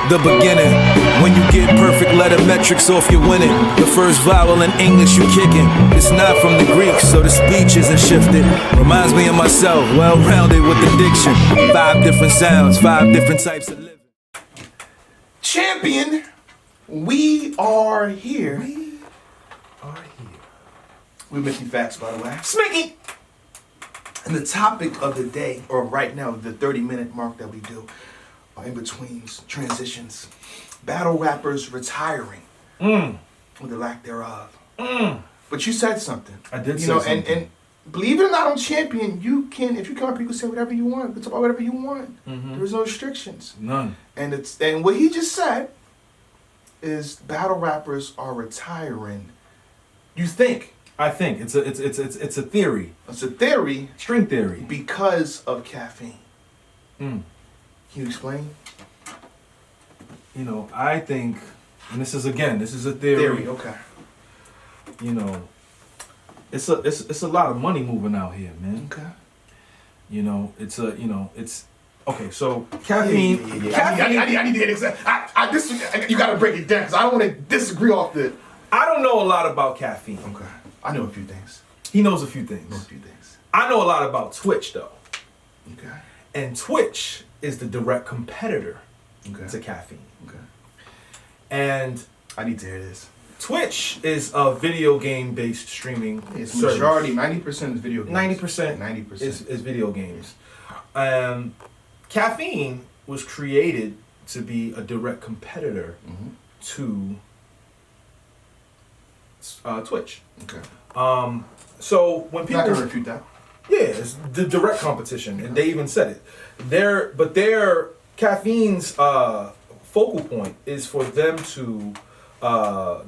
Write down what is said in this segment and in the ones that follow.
The beginning. When you get perfect letter metrics off, you're winning. The first vowel in English you kicking. It's not from the Greek, so the speech isn't shifted. Reminds me of myself, well-rounded with the diction. 5 different sounds, 5 different types of living. Champion, we are here. We're Mickey Facts, by the way. Smicky! And the topic of the day, or right now, the 30-minute mark that we do, in between transitions, battle rappers retiring, or the lack thereof. But you said something. I did say something. And believe it or not, on Champion, you can, if you come up, you can say whatever you want. You can talk about whatever you want. There's no restrictions. None. And what he just said is battle rappers are retiring. You think? I think it's a theory. It's a theory. String theory. Because of caffeine. Can you explain? You know, I think, and this is a theory. Okay. You know, it's a lot of money moving out here, man. Okay. You know, it's okay. So caffeine. Caffeine. I need to get exact. You got to break it down because I don't want to disagree off the. I don't know a lot about caffeine. Okay. I know a few things. He knows a few things. I know a lot about Twitch though. Okay. And Twitch is the direct competitor to caffeine. Okay. And I need to hear this. Twitch is a video game based streaming It's service. majority, 90% is video games. 90% is video games. Caffeine was created to be a direct competitor to Twitch. Okay. So when people not gonna refute that. Yeah, it's the direct competition, and they even said it. Their caffeine's focal point is for them to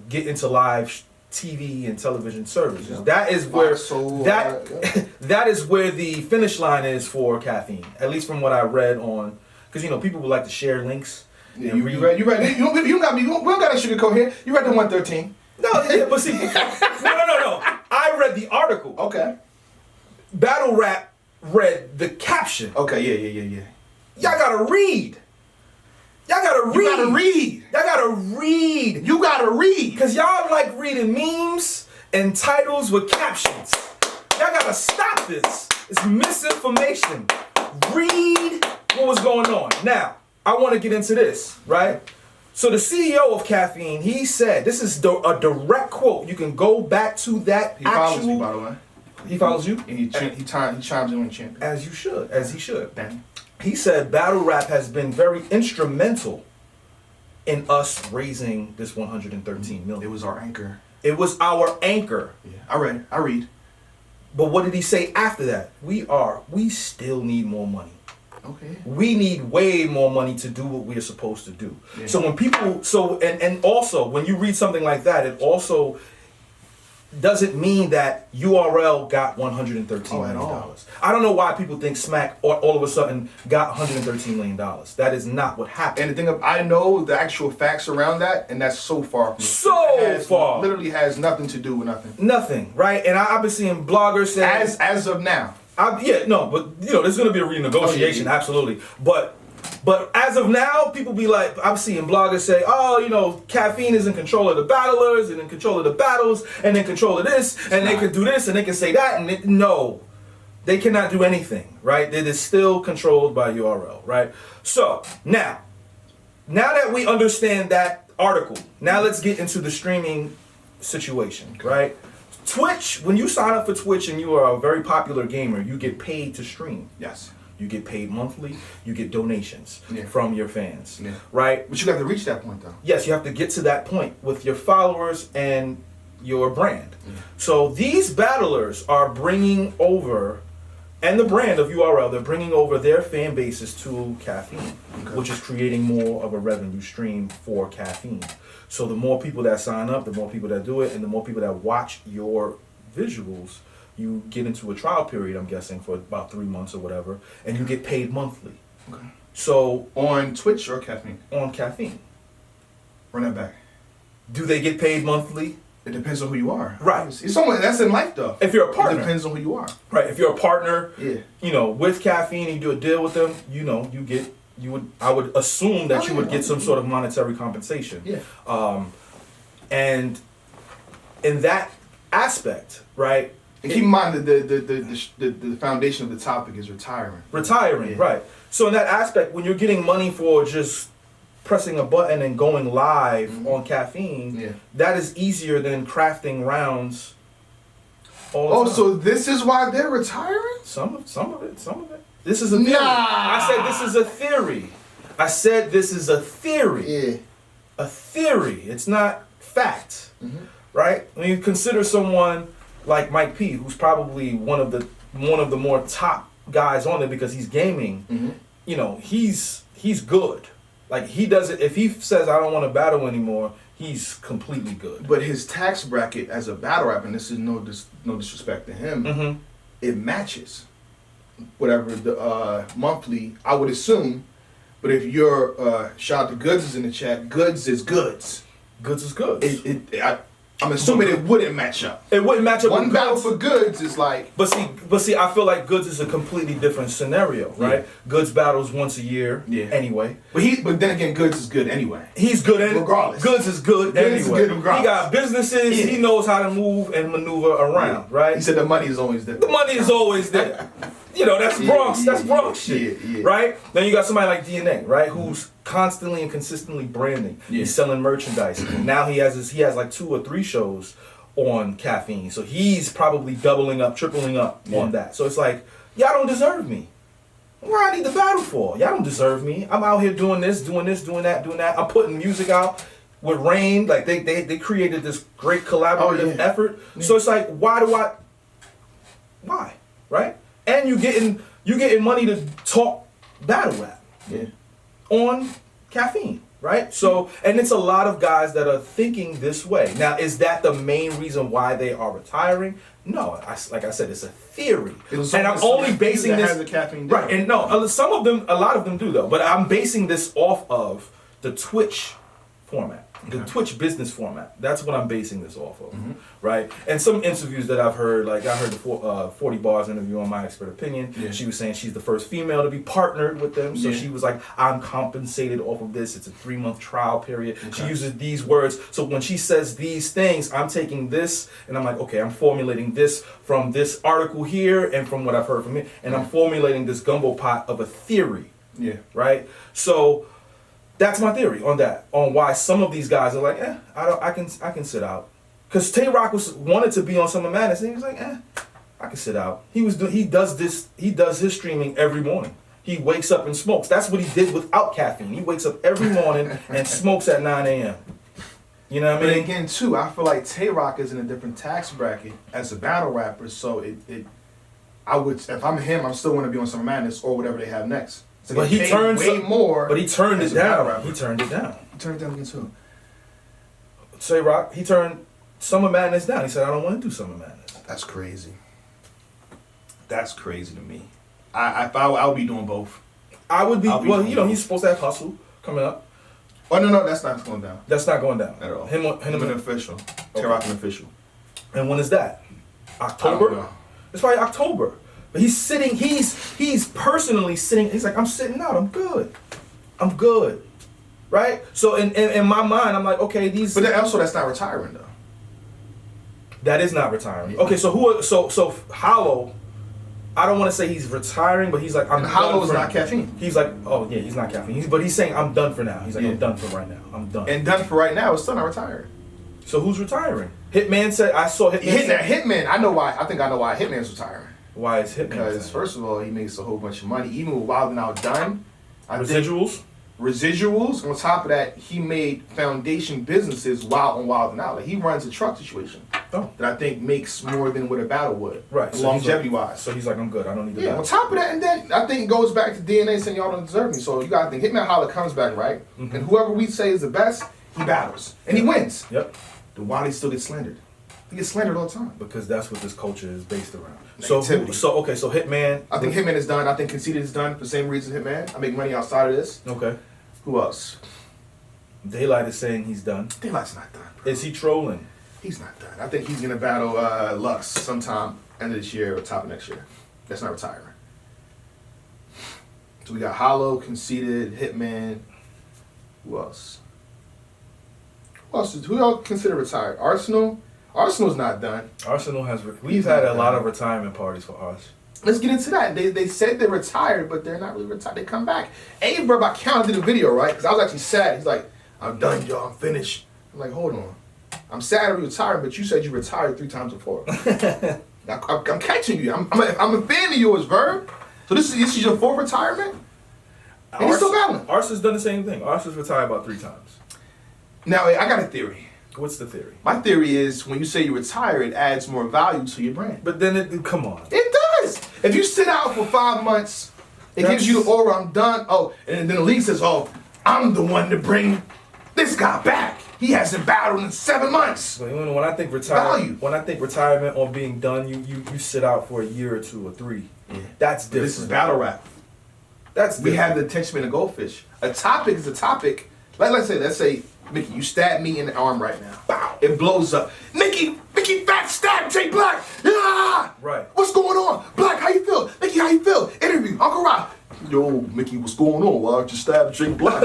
get into live TV and television services. Yeah. That is where that is where the finish line is for caffeine. At least from what I read on, because you know people would like to share links. Yeah, you read. You don't got me. We don't got to sugarcoat here. You read the 113. No, yeah, but see, no. I read the article. Okay. Battle Rap read the caption. Okay, yeah. Y'all gotta read. You gotta read. Because y'all like reading memes and titles with captions. Y'all gotta stop this. It's misinformation. Read what was going on. Now, I want to get into this, right? So the CEO of Caffeine, he said, this is a direct quote. You can go back to that. He follows me, by the way. He follows you? And he chimes in on Champion. As you should. As he should. Then. He said battle rap has been very instrumental in us raising this 113 million. It was our anchor. It was our anchor. Yeah, I read. But what did he say after that? We still need more money. Okay. We need way more money to do what we are supposed to do. Yeah. So when people, and also when you read something like that, it also doesn't mean that URL got $113 million. I don't know why people think Smack all of a sudden got $113 million. That is not what happened. And the thing I know the actual facts around that, and that's so far from far. Literally has nothing to do with nothing. Nothing, right? And I've been seeing bloggers say as of now. But you know, there's going to be a renegotiation, absolutely. But as of now, people be like, I'm seeing bloggers say, oh, you know, Caffeine is in control of the battlers and in control of the battles and in control of this and they can do this and they can say that. And no, they cannot do anything, right? It is still controlled by URL, right? So now that we understand that article, now let's get into the streaming situation, right? Twitch, when you sign up for Twitch and you are a very popular gamer, you get paid to stream. Yes. You get paid monthly. You get donations from your fans, right? But you have to reach that point, though. Yes, you have to get to that point with your followers and your brand. So these battlers are bringing over, and the brand of URL, they're bringing over their fan bases to Caffeine, which is creating more of a revenue stream for Caffeine. So the more people that sign up, the more people that do it, and the more people that watch your visuals, you get into a trial period, I'm guessing, for about 3 months or whatever, and you get paid monthly. Okay. So on Twitch or Caffeine? On Caffeine. Run that back. Do they get paid monthly? It depends on who you are. Right. It's someone that's in life though. If you're a partner. It depends on who you are. Right. If you're a partner, yeah, you know, with Caffeine and you do a deal with them, you know, you get I would assume that you would yeah. get some sort of monetary compensation. Yeah. And in that aspect, right? And keep in mind that the foundation of the topic is retiring. Retiring, Yeah. right. So in that aspect, when you're getting money for just pressing a button and going live on caffeine, Yeah. that is easier than crafting rounds all the Oh, time. so this is why they're retiring? Some of it. This is a theory. I said this is a theory. I said this is a theory. Yeah. A theory. It's not fact. Mm-hmm. Right? When you consider someone like Mike P, who's probably one of the more top guys on there because he's gaming, Mm-hmm. you know, he's good. Like he doesn't if he says I don't want to battle anymore, he's completely good. But his tax bracket as a battle rapper, and this is no disrespect to him, Mm-hmm. it matches whatever the monthly, I would assume. But if you're shout out to Goods is in the chat, Goods is goods. Goods is good. I'm assuming it wouldn't match up. It wouldn't match up One with battle Goods. for Goods is like, But see, I feel like Goods is a completely different scenario, right? Goods battles once a year, anyway. but then again, Goods is good anyway. He's good at Regardless. Goods is good Goods is anyway. good regardless. He got businesses. Yeah. He knows how to move and maneuver around, right? He said the money is always there. The money is always there. You know, that's Bronx. That's Bronx shit, yeah. right? Then you got somebody like DNA, right? Who's constantly and consistently branding. Yeah. He's selling merchandise. Now he has like 2 or 3 shows on caffeine, so he's probably doubling up, tripling up on that. So it's like, y'all don't deserve me. What I need the battle for? Y'all don't deserve me. I'm out here doing this, doing that. I'm putting music out with Rain. Like they created this great collaborative effort. So it's like, why? Right? And you getting money to talk battle rap on caffeine, right? So, and it's a lot of guys that are thinking this way. Now, is that the main reason why they are retiring? No, like I said, it's a theory, and I'm only basing this has a caffeine right. And no, a lot of them do though, but I'm basing this off of the Twitch format. The Twitch business format. That's what I'm basing this off of, right? And some interviews that I've heard, like I heard the 40 Bars interview on My Expert Opinion. Yeah. She was saying she's the first female to be partnered with them. So Yeah. she was like, I'm compensated off of this. It's a 3-month trial period. She uses these words. So when she says these things, I'm taking this and I'm like, okay, I'm formulating this from this article here and from what I've heard from it. And I'm formulating this gumbo pot of a theory, right? So that's my theory on that, on why some of these guys are like, I can sit out. Because Tay Rock wanted to be on Summer Madness, and he was like, I can sit out. He does his streaming every morning. He wakes up and smokes. That's what he did without caffeine. He wakes up every morning and smokes at 9 a.m. You know what I But mean? again, too, I feel like Tay Rock is in a different tax bracket as a battle rapper. So I would, if I'm him, I still want to be on Summer Madness or whatever they have next. So But he turned way more. But he turned as it a battle down. rapper. He turned it down. He turned it down again too. Tay Rock, he turned Summer Madness down. He said, I don't want to do Summer Madness. That's crazy. That's crazy to me. I would be doing both. I would be, I'll be well, doing you know, both. he's supposed to have Hustle coming up. Oh no, that's not going down That's not going down at all. Him an official. Tay Rock an official. And when is that? I don't October? know. It's probably October. But he's personally sitting, he's like, I'm sitting out, I'm good. Right? So in my mind, I'm like, okay, But then also that's not retiring though. that is not retiring. Yeah. Okay, so Hollow, I don't want to say he's retiring, but he's like, I'm And done Hollow is for not now. caffeine. He's like, oh yeah, he's not caffeine. But he's saying, I'm done for now. He's like, Yeah. I'm done for right now. I'm done. And done for right now, it's still not retiring. So who's retiring? Hitman said, I saw Hitman. Hitman, I know why. I think I know why Hitman's retiring. Why is Hitman Because retiring? first of all, he makes a whole bunch of money. Even with Wild and Out Done, I think Residuals? residuals. On top of that, he made foundation businesses while on Wild and Out. Like, he runs a truck situation Oh. that I think makes more than what a battle would. Right. So Longevity he's like, wise. So he's like, I'm good. I don't need to Yeah, on top of that, and then I think it goes back to DNA saying y'all don't deserve me. So you gotta think Hitman Holla comes back, right? Mm-hmm. And whoever we say is the best, he battles. And he wins. Yep. Then why do he still get slandered? He gets slandered all the time. Because that's what this culture is based around. Negativity. So Hitman. I think Hitman is done. I think Conceited is done for the same reason Hitman. I make money outside of this. Okay. Who else? Daylight is saying he's done. Daylight's not done, bro. Is he trolling? He's not done. I think he's gonna battle Lux sometime end of this year or top of next year. That's not retiring. So we got Hollow, Conceited, Hitman. Who else? Who y'all consider retired? Arsenal? Arsenal's not done. Arsenal has. We've had a lot of retirement parties for us. Let's get into that. They said they're retired, but they're not really retired. They come back. Abe I counted the video, right? Because I was actually sad. He's like, I'm done, y'all. I'm finished. I'm like, hold on. I'm sad I'm retired, but you said you retired 3 times before. I'm catching you. I'm a fan of yours, Verb. So this is your 4th retirement? And he's still battling. Arsenal's done the same thing. Arsenal's retired about 3 times. Now, I got a theory. What's the theory? My theory is when you say you retire, it adds more value to your brand. But then come on. It does. If you sit out for 5 months, it gives you the aura, I'm done. Oh, and then the league says, oh, I'm the one to bring this guy back. He hasn't battled in 7 months. When I think retirement on being done, you sit out for a year or 2 or 3. Yeah. That's different. This is battle rap. We have the attention span of goldfish. A topic is a topic. Let's say, Mickey, you stab me in the arm right now. Bow. It blows up. Mickey Fat stab Jay Black. Yeah. Right. What's going on? Black, how you feel? Mickey, how you feel? Interview. Uncle Rob. Yo, Mickey, what's going on? Well, I just stabbed Jay Black.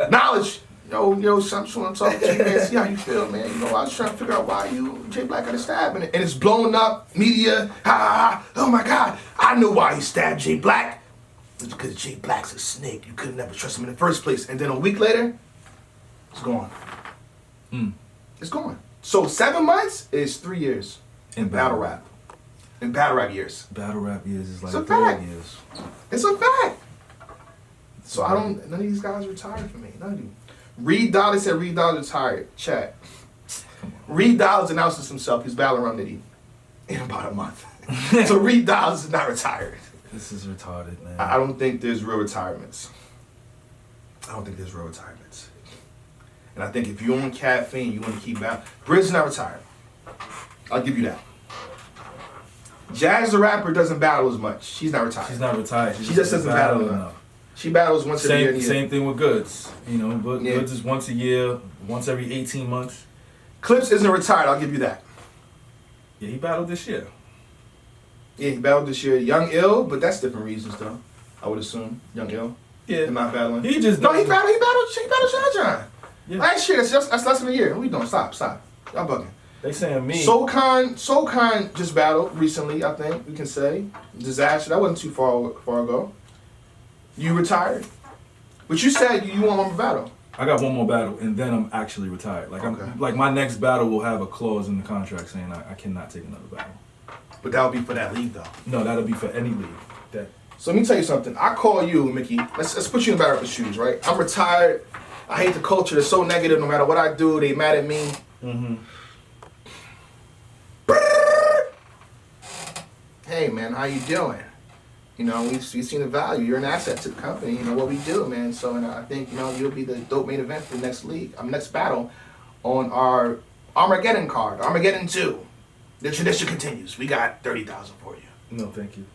Knowledge. Yo, I'm trying to talk to you, man. See how you feel, man. You know, I was trying to figure out why Jay Black got a stab in it. And it's blowing up. Media. Oh my God. I know why he stabbed Jay Black. It's because Jay Black's a snake. You could never trust him in the first place. And then a week later, it's gone. It's gone. So 7 months is 3 years in battle rap. In battle rap years. Battle rap years is like it's a fact. years. It's a fact. So none of these guys retired for me. None of you. Reed Dollar said Reed Dollar's retired. Chat. Reed Dollars announces himself. He's battling around Nitty in about a month. So Reed Dollars is not retired. This is retarded, man. I don't think there's real retirements. And I think if you're on caffeine, you want to keep battling. Briz is not retired. I'll give you that. Jazz the rapper doesn't battle as much. She's not retired. She's not retired. She just doesn't battle enough. She battles once every year. Same thing with Goods. You know, but Goods is once a year, once every 18 months. Clips isn't retired. I'll give you that. Yeah, he battled this year. Yeah, he battled this year. Young Ill, but that's different reasons though. I would assume Young Ill. Yeah, him not battling. He just he battled John John. Yeah. Last year, that's less than a year. What we doing? Stop. Y'all bugging. They saying me. SoulKhan just battled recently. I think we can say Disaster. That wasn't too far ago. You retired, but you said you want one more battle. I got one more battle, and then I'm actually retired. Like my next battle will have a clause in the contract saying I cannot take another battle. But that would be for that league, though. No, that'll be for any league. So let me tell you something. I call you, Mickey. Let's put you in battle shoes, right? I'm retired. I hate the culture. They're so negative. No matter what I do, they mad at me. Mm-hmm. Hey, man, how you doing? You know, we've seen the value. You're an asset to the company. You know what we do, man. So, and I think you'll be the dope main event for the next battle on our Armageddon card, Armageddon 2. The tradition continues. We got 30,000 for you. No, thank you.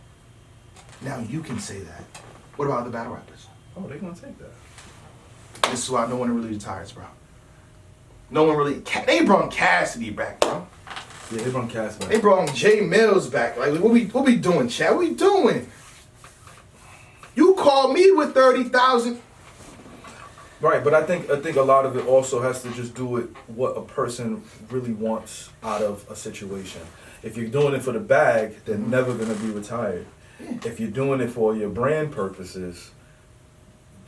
Now you can say that. What about the battle rappers? Oh, they're gonna take that. This is why no one really retires, bro. No one really. They brought Cassidy back, bro. Yeah, they brought Cassidy back. They brought Jay Mills back. Like, what we doing, Chad? What we doing? You called me with 30,000. Right, but I think a lot of it also has to just do with what a person really wants out of a situation. If you're doing it for the bag, they're never gonna be retired. Yeah. If you're doing it for your brand purposes,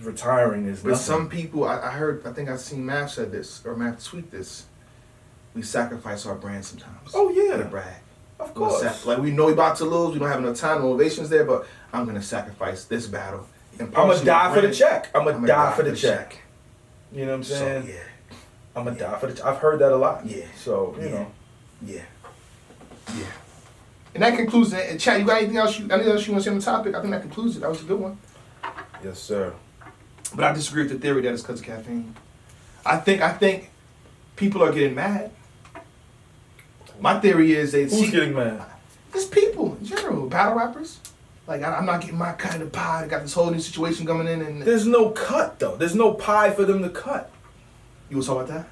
retiring is nothing. But some people, I think I seen Matt said this, or Matt tweet this. We sacrifice our brand sometimes. Oh yeah, for the brag. Of course. Like we know we about to lose. We don't have enough time. Motivation's there, but I'm gonna sacrifice this battle. I'm gonna die for the check. I'm gonna die for the check. You know what I'm saying? So, yeah. I'm gonna die for the check. I've heard that a lot. Yeah. So, you know. Yeah. And that concludes it. And Chad, you got anything else you want to say on the topic? I think that concludes it. That was a good one. Yes, sir. But I disagree with the theory that it's because of caffeine. I think people are getting mad. My theory is Who's getting mad? Just people in general, battle rappers. Like, I'm not getting my kind of pie. I got this whole new situation coming in. And there's no cut, though. There's no pie for them to cut. You want to talk about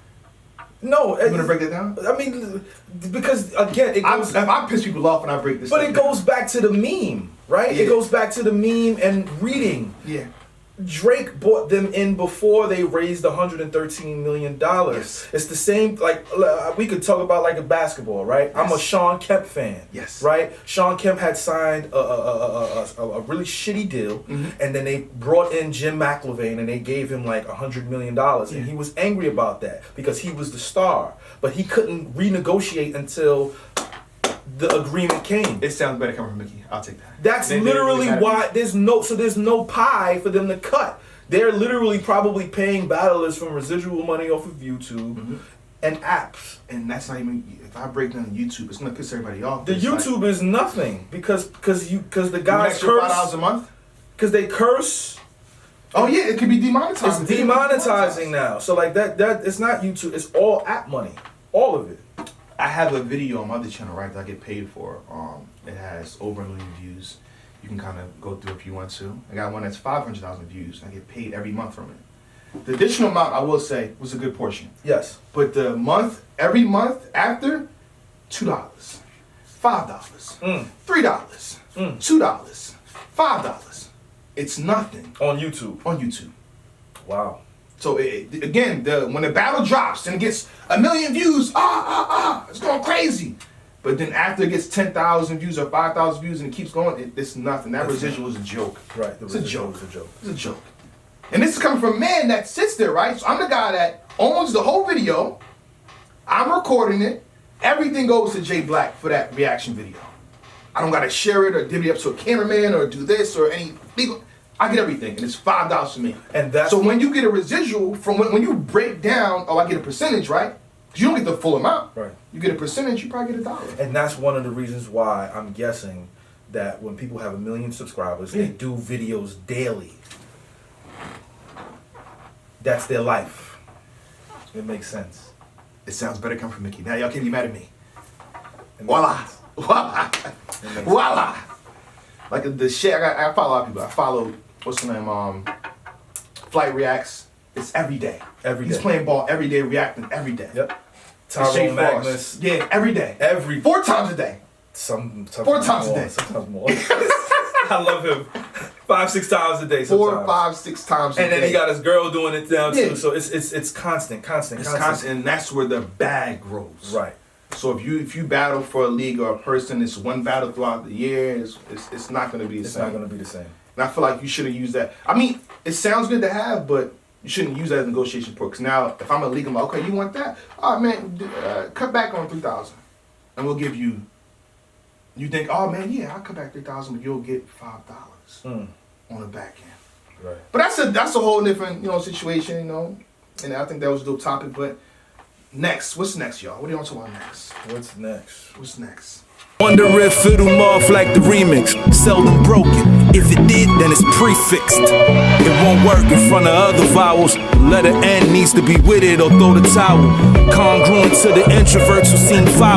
that? No, You want to break that down? I mean, because again, I piss people off when I break this. but stuff it down. goes back to the meme, right? Yeah. It goes back to the meme and reading. Yeah. Drake bought them in before they raised $113 million. Yes. It's the same, like, we could talk about like a basketball, right? I'm a Yes. Sean Kemp fan. Yes. Right? Sean Kemp had signed a really shitty deal, Mm-hmm. and then they brought in Jim McIlvaine and they gave him like $100 million. And he was angry about that because he was the star. But he couldn't renegotiate until the agreement came. It sounds better coming from Mickey. I'll take that. That's They literally really mad at why me. there's no pie for them to cut. They're literally probably paying battlers from residual money off of YouTube Mm-hmm. and apps. And that's not even. If I break down YouTube, it's gonna piss everybody off. The It's YouTube is nothing because the like, guys extra $5 curse a month. because they curse. Oh yeah, it could be demonetized. It's demonetizing now. So like that it's not YouTube. It's all app money, all of it. I have a video on my other channel, right, that I get paid for. It has over 1 million views. You can kind of go through if you want to. I got one that's 500,000 views. I get paid every month from it. The additional amount, I will say, was a good portion. Yes. But every month after, $2, $5, Mm. $3, Mm. $2, $5. It's nothing On YouTube. on YouTube. Wow. So again, when the battle drops and it gets 1 million views, it's going crazy. But then after it gets 10,000 views or 5,000 views and it keeps going, it's nothing. That residual is a joke. Right. It's a joke. It's a joke. It's a joke. And this is coming from a man that sits there, right? So I'm the guy that owns the whole video. I'm recording it. Everything goes to Jay Black for that reaction video. I don't gotta share it or divvy it up to a cameraman or do this or any legal. I get everything, and it's $5 for me. And that's so when you get a residual from when you break down, I get a percentage, right? 'Cause you don't get the full amount. Right. You get a percentage, you probably get $1. And that's one of the reasons why I'm guessing that when people have 1 million subscribers, they do videos daily. That's their life. It makes sense. It sounds better coming from Mickey. Now y'all can't be mad at me. It makes Voila, sense. voila, makes voila. Like the shit. I follow a lot of people. I follow what's the name? Flight Reacts. It's every day. Every He's day. playing ball every day, reacting every day. Yep. It's Jay Tyrone Frost. Magnus. Yeah, every day. Every 4 times a day. Sometimes 4 times a more, day. Sometimes more. I love him. 5-6 times a day. 4, Sometimes. 5, 6 times a And day. then he got his girl doing it down Yeah. too. So it's constant. It's constant, and that's where the bag grows. Right. So if you battle for a league or a person, it's one battle throughout the year. It's not going to be the It's same. not gonna be the same. And I feel like you shouldn't use that. I mean, it sounds good to have, but you shouldn't use that as a negotiation point. Because now, if I'm a league, I'm like, okay, you want that? Oh man, cut back on 3,000, and we'll give you. You think, oh man, yeah, I'll cut back 3,000, but you'll get $5 on the back end. Right. But that's a whole different situation, And I think that was a dope topic. But next, what's next, y'all? What do you want to talk about next? What's next? What's next? Wonder if it'll morph like the remix, seldom broken. If it did, then it's prefixed. It won't work in front of other vowels. Letter N needs to be with it or throw the towel. Congruent to the introverts who seem foul.